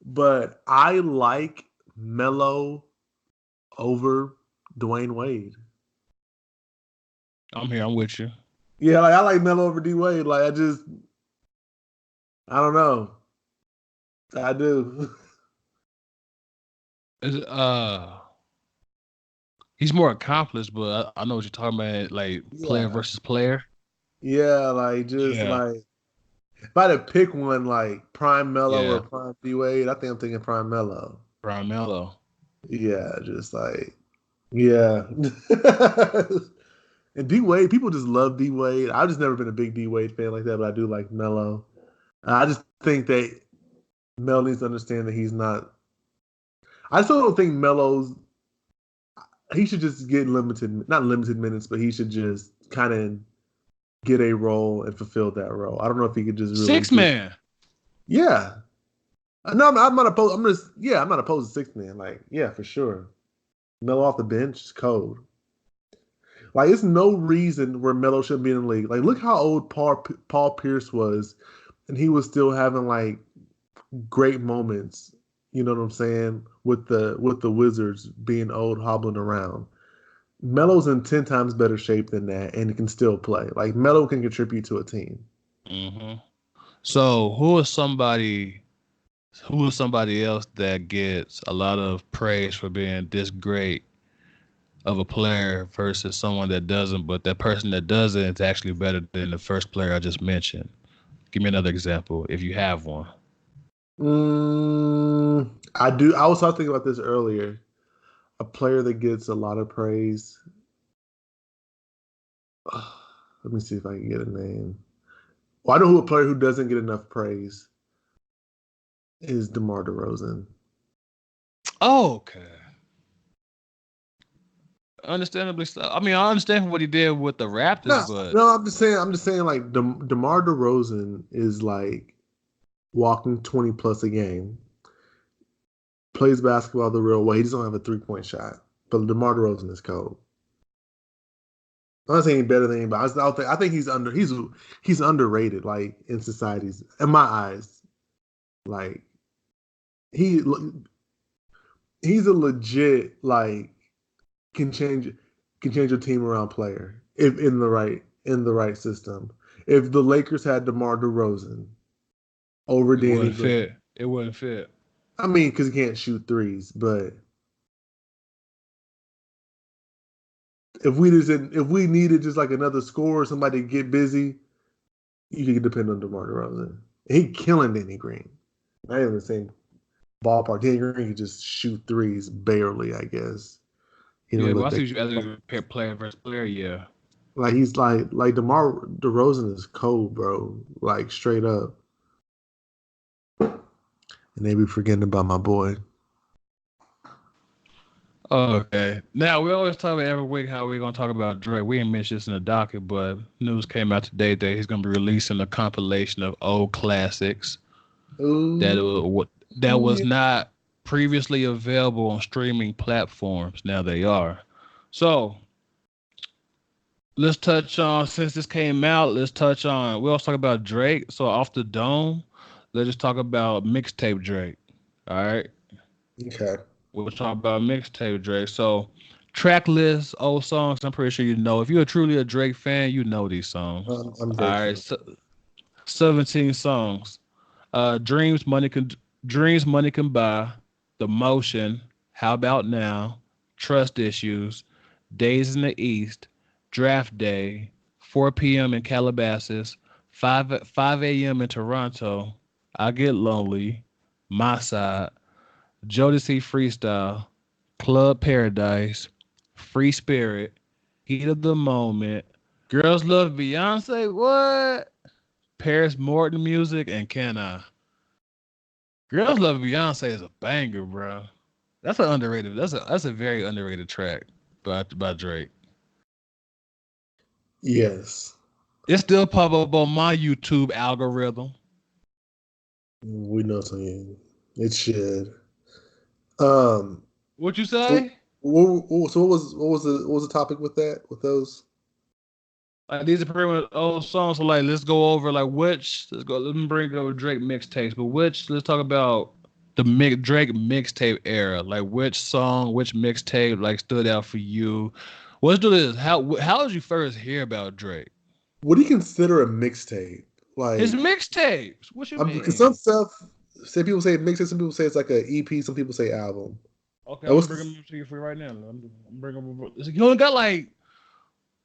But I like Melo over Dwayne Wade. I'm here. I'm with you. Yeah, like I like Melo over D Wade. Like I don't know. I do. He's more accomplished, but I know what you're talking about. Like player versus player. Yeah, like like if I had to pick one, like Prime Melo or Prime D Wade, I think I'm thinking Prime Melo. Prime Melo. Yeah, just like And D Wade, people just love D Wade. I've just never been a big D Wade fan like that, but I do like Melo. I just think that Melo needs to understand that he's not. I still don't think Melo's. He should just get not limited minutes, but he should just kind of get a role and fulfill that role. I don't know if he could just really six man. Yeah. No, I'm not opposed. I'm not opposed to six man. Like, yeah, for sure. Melo off the bench is cold. Like, it's no reason where Melo shouldn't be in the league. Like, look how old Paul Pierce was, and he was still having like great moments. You know what I'm saying? With the Wizards being old, hobbling around. Melo's in 10 times better shape than that, and he can still play. Like Melo can contribute to a team. Mm-hmm. So who is somebody else that gets a lot of praise for being this great of a player versus someone that doesn't, but that person that doesn't is actually better than the first player I just mentioned? Give me another example if you have one. I do. I was thinking about this earlier. A player that gets a lot of praise. Let me see if I can get a name. Well, I know who a player who doesn't get enough praise is DeMar DeRozan. Oh, okay. Understandably so. I mean, I understand what he did with the Raptors, but I'm just saying, like DeMar DeRozan is like walking 20 plus a game. Plays basketball the real way. He just don't have a 3-point shot. But DeMar DeRozan is cold. I'm not saying he's better than anybody. I think he's underrated, like in societies, in my eyes. Like he's a legit like can change your team around player if in the right system. If the Lakers had DeMar DeRozan over Danny Green, it wouldn't fit. I mean, because he can't shoot threes, but if we needed just like another scorer, somebody to get busy, you could depend on DeMar DeRozan. He killing Danny Green. Not even the same ballpark. Danny Green could just shoot threes barely, I guess. But I see you as a player versus player, yeah. Like he's like DeMar DeRozan is cold, bro. Like straight up. And they be forgetting about my boy. Okay. Now we always talk about every week how we're gonna talk about Drake. We ain't mentioned this in the docket, but news came out today that he's gonna be releasing a compilation of old classics. that was not previously available on streaming platforms. Now they are. So let's touch on, since this came out, we also talk about Drake. So off the dome, let's just talk about mixtape Drake. All right. Okay. We'll talk about mixtape Drake. So track list, old songs, I'm pretty sure you know. If you're truly a Drake fan, you know these songs. I'm All very right. So, 17 songs. Dreams Money Can Buy, The Motion, How About Now, Trust Issues, Days in the East, Draft Day, 4 p.m. in Calabasas, 5 a.m. in Toronto, I Get Lonely, My Side, Jodeci Freestyle, Club Paradise, Free Spirit, Heat of the Moment, Girls Love Beyonce, what? Paris Morton Music, and Can I? Girls Love Beyonce is a banger, bro. That's an underrated. That's a very underrated track by Drake. Yes. It still pop up on my YouTube algorithm. We know something. It should. What you say? So what was the topic with that? With those? Like these are pretty much old songs. So like, let's go over like let me bring over Drake mixtapes. But let's talk about the Drake mixtape era. Like which song, which mixtape like stood out for you? Let's do this. How did you first hear about Drake? What do you consider a mixtape? Like His mixtapes. What you mean? Because some stuff, people say mixtape, some people say it's like an EP, some people say album. Okay, I'm bringing them to you for right now. I'm bringing them. You only got like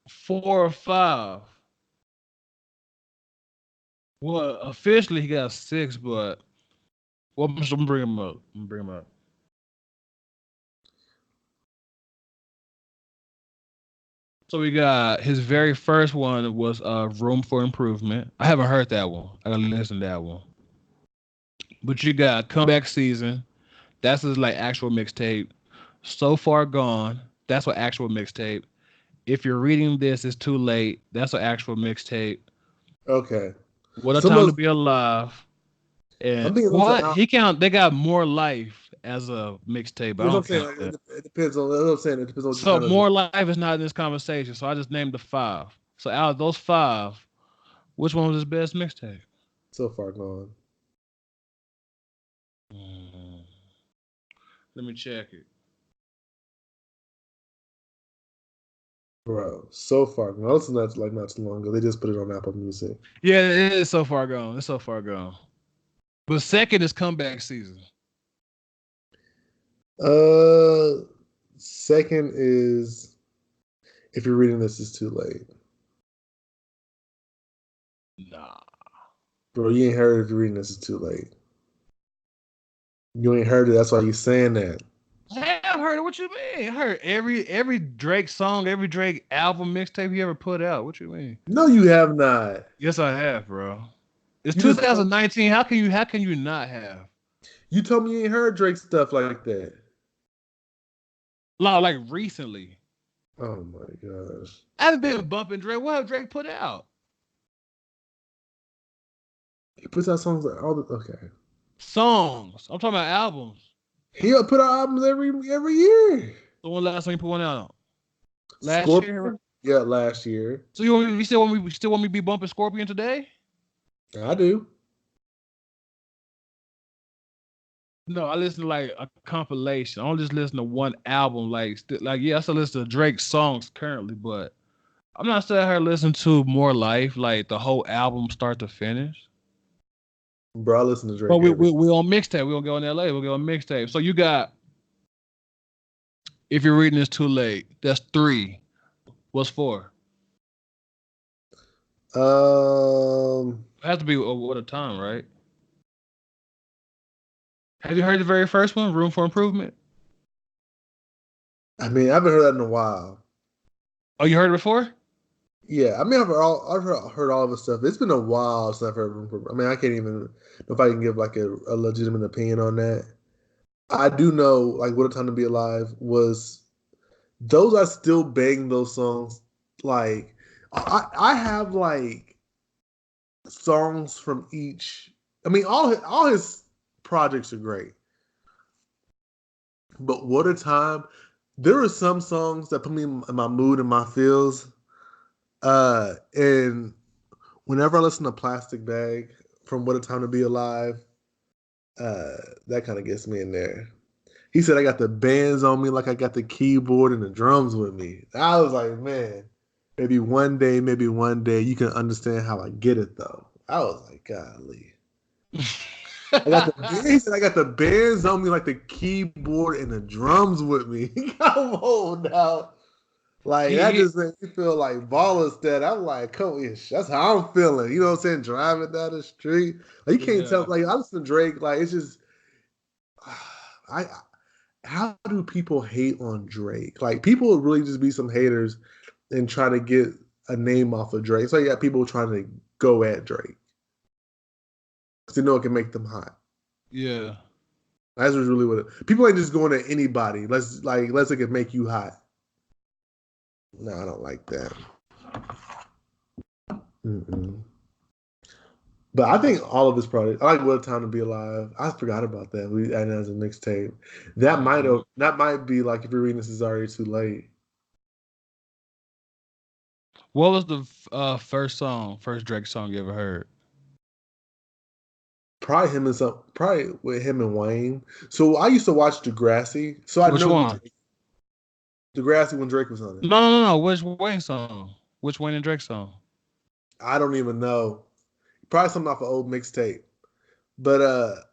4 or 5. Well, officially he got 6, but I'm gonna bring him up. So we got his very first one was Room for Improvement. I haven't heard that one. I gotta listen to that one. But you got Comeback Season. That's his like actual mixtape. So Far Gone. That's what actual mixtape. If you're reading this, it's too late. That's an actual mixtape. Okay. What a Time to Be Alive. And what they got More Life as a mixtape. I don't count that. It depends on. What I'm saying, it depends on. So More Life is not in this conversation. So I just named the 5. So out of those 5, which one was his best mixtape? So Far Gone. Let me check it. Bro, So Far Gone. I listened to that like not too long ago. They just put it on Apple Music. Yeah, it is So Far Gone. It's So Far Gone. But second is Comeback Season. Second is If You're Reading This, It's Too Late. Nah. Bro, you ain't heard If You're Reading This, It's Too Late. You ain't heard it. That's why you're saying that. I have heard it. What you mean? I heard every Drake song, every Drake album mixtape he ever put out. What you mean? No, you have not. Yes, I have, bro. It's 2019. How can you not have? You told me you ain't heard Drake stuff like that. No, like recently. Oh my gosh. I haven't been bumping Drake. What have Drake put out? He puts out songs like okay. Songs. I'm talking about albums. He put out albums every year. The one last time he put one out. Last year? Yeah, last year. So you still want me to be bumping Scorpion today? I do. No, I listen to like a compilation. I don't just listen to one album. Like yeah, I still listen to Drake's songs currently, but I'm not sitting here listening to More Life, like the whole album start to finish. Bro, I listen to Drake. But we on mixtape. We gonna go in LA. We'll go on mixtape. So you got If You're Reading This Too Late. That's 3. What's 4? It has to be What a Time, right? Have you heard the very first one, Room for Improvement? I mean, I haven't heard that in a while. Oh, you heard it before? Yeah, I mean, I've heard all of his stuff. It's been a while since I've heard Room for. I mean, I can't even know if I can give like a legitimate opinion on that. I do know, like, What a Time to Be Alive was. Those are still bang those songs. Like, I have like songs from each I mean, all his projects are great. But what a time. There are some songs that put me in my mood and my feels. And whenever I listen to Plastic Bag from What a Time to Be Alive, that kind of gets me in there. He said, I got the bands on me like I got the keyboard and the drums with me. I was like, man, maybe one day you can understand how I get it, though. I was like, golly. He said, I got the bands on me like the keyboard and the drums with me. Come on now. Like, that just made me feel like Baller's Dead. I'm like, come on, that's how I'm feeling. You know what I'm saying? Driving down the street. Like, you can't tell. Like, I listen to Drake. Like, it's just, how do people hate on Drake? Like, people would really just be some haters and try to get a name off of Drake. So, you got people trying to go at Drake. Because they know it can make them hot. Yeah. That's really what it, people ain't just going at anybody. Let's it can make you hot. No, I don't like that. Mm-mm. But I think all of his projects, I like What a Time to Be Alive. I forgot about that. We added it as a mixtape. That might be like, if you're reading this, is already too late. What was the first Drake song you ever heard? Probably with him and Wayne. So I used to watch Degrassi. So I Which know one? Degrassi when Drake was on it. No. Which Wayne song? Which Wayne and Drake song? I don't even know. Probably something off an old mixtape. But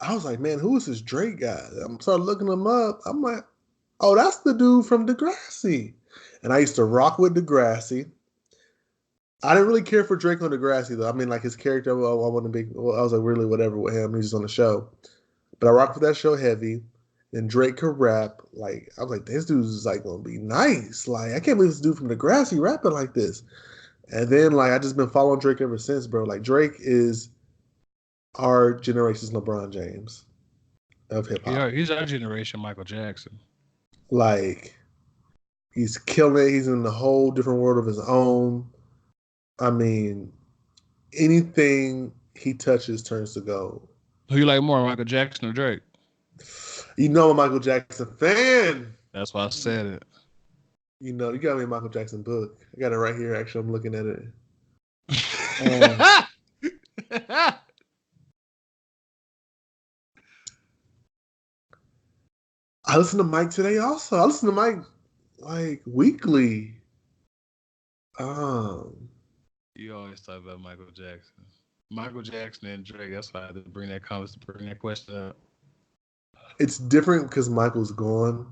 I was like, man, who is this Drake guy? I started looking him up. I'm like, oh, that's the dude from Degrassi. And I used to rock with Degrassi. I didn't really care for Drake on Degrassi, though. I mean, like, his character, I was like, really whatever with him. He's just on the show. But I rocked with that show heavy. And Drake could rap. Like, I was like, this dude's, like, going to be nice. Like, I can't believe this dude from Degrassi rapping like this. And then, like, I just been following Drake ever since, bro. Like, Drake is our generation's LeBron James of hip-hop. Yeah, he's our generation Michael Jackson. Like, he's killing it. He's in a whole different world of his own. I mean, anything he touches turns to gold. Who you like more, Michael Jackson or Drake? You know, I'm a Michael Jackson fan. That's why I said it. You know, you got me a Michael Jackson book. I got it right here. Actually, I'm looking at it. I listen to Mike today also. I listen to Mike like weekly. You always talk about Michael Jackson. Michael Jackson and Drake. That's why I had to bring that question up. It's different because Michael's gone.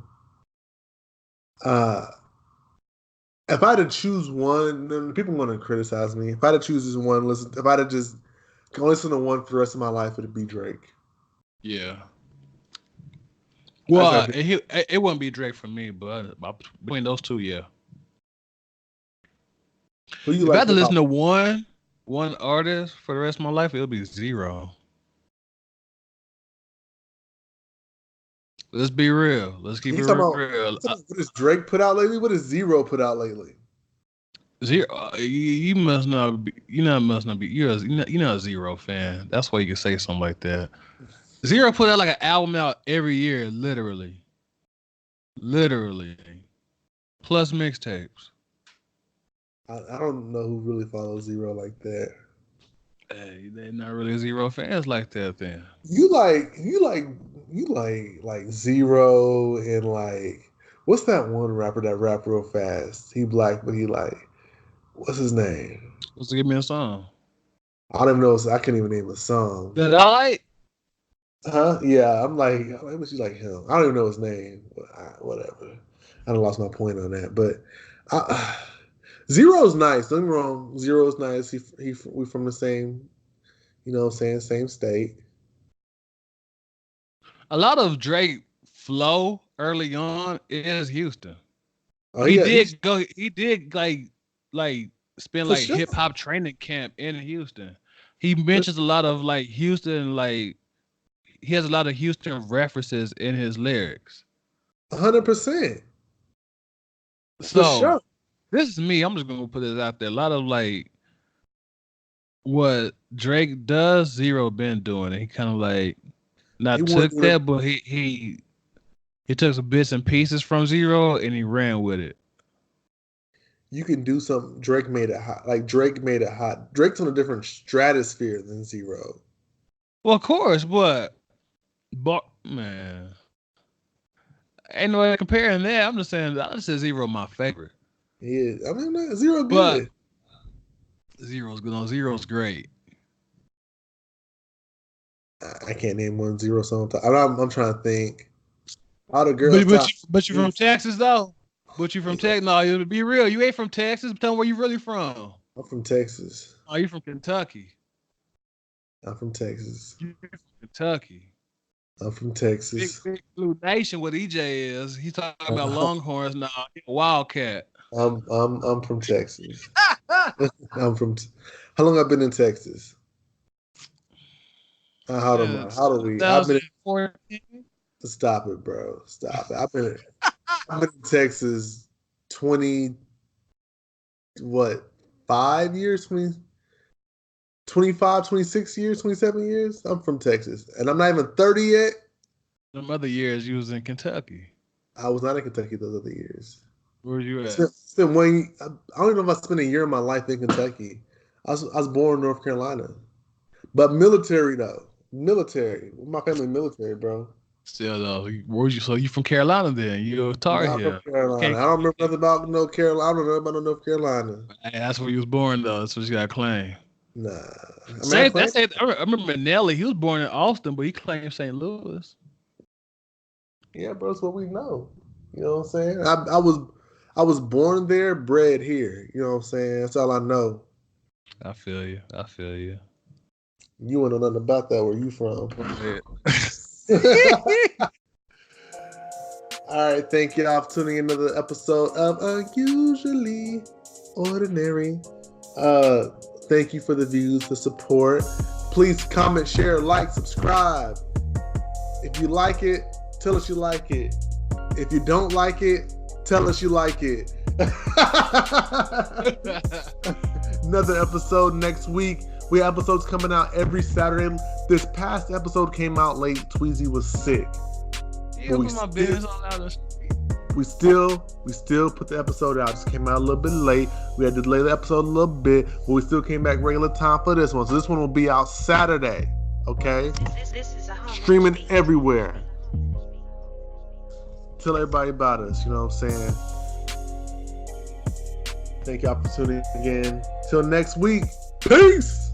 If I had to choose one, then people are going to criticize me. If I had to choose this one, if I had to just go listen to one for the rest of my life, it'd be Drake. Yeah. Well, it wouldn't be Drake for me, but between those two, yeah. If I had to listen to one artist for the rest of my life, it'll be Zero. Let's be real. Let's keep it real. What does Drake put out lately? What does Zero put out lately? Zero. You must not be. Must not be. You're a Zero fan. That's why you can say something like that. Zero put out like an album out every year, literally. Plus mixtapes. I don't know who really follows Zero like that. Hey, they're not really Zero fans like that then. You like Zero and like, what's that one rapper that rap real fast? He black, but he like, what's his name? Let's give me a song. I don't even know. I can't even name a song. That I like? Huh? Yeah, I'm like, what you like him? I don't even know his name. Whatever. I done lost my point on that. But Zero's nice. Don't get me wrong. Zero's nice. We from the same, same state. A lot of Drake flow early on is Houston. Oh, he did like spend like hip hop training camp in Houston. He mentions a lot of like Houston, like he has a lot of Houston references in his lyrics. 100%. So this is me. I'm just gonna put this out there. A lot of like what Drake does, Zero been doing it. He kind of like not He took wanted- that, but he took some bits and pieces from Zero and he ran with it. You can do something. Drake made it hot. Like Drake made it hot. Drake's on a different stratosphere than Zero. Well, of course, but man, ain't no way comparing that. I'm just saying, I just said Zero my favorite. Yeah, I mean Zero But good. Zero's good. No, Zero's great. I can't name one Zero song. I'm trying to think. All the girls. But you from Texas though. But you from Texas? No, you be real. You ain't from Texas. Tell me where you really from. I'm from Texas. Oh, you from Kentucky? I'm from Texas. You from Kentucky? I'm from Texas. Big Blue Nation. What EJ is? He's talking about Longhorns now. He a Wildcat. I'm from Texas. I'm from. How long I've been in Texas? How old am I? How old are we? I've been. 2014. Stop it, bro. Stop it. I've been in Texas 5 years, 25, 26 years, 27 years. I'm from Texas. And I'm not even 30 yet. Some other years you was in Kentucky. I was not in Kentucky those other years. Where you at? I don't even know if I spent a year of my life in Kentucky. I was born in North Carolina. But military though. Military. My family military, bro. Still though, where'd you? So you from Carolina then? You a Tar Heel? From Carolina. I don't remember nothing about North Carolina. I don't know about North Carolina. Hey, that's where you was born though. That's what you got to claim. Nah. I remember Nelly. He was born in Austin, but he claimed St. Louis. Yeah, bro, it's what we know. You know what I'm saying? I was born there, bred here. You know what I'm saying? That's all I know. I feel you. You wouldn't know nothing about that. Where you from? All right, thank y'all for tuning in to another episode of Unusually Ordinary. Thank you for the views, the support. Please comment, share, like, subscribe. If you like it, tell us you like it. If you don't like it, tell us you like it. Another episode next week. We have episodes coming out every Saturday. This past episode came out late. Tweezy was sick. We still put the episode out. Just came out a little bit late. We had to delay the episode a little bit, but we still came back regular time for this one. So this one will be out Saturday. Okay? This is a streaming everywhere. Tell everybody about us. You know what I'm saying? Thank y'all for tuning in again. Till next week. Peace.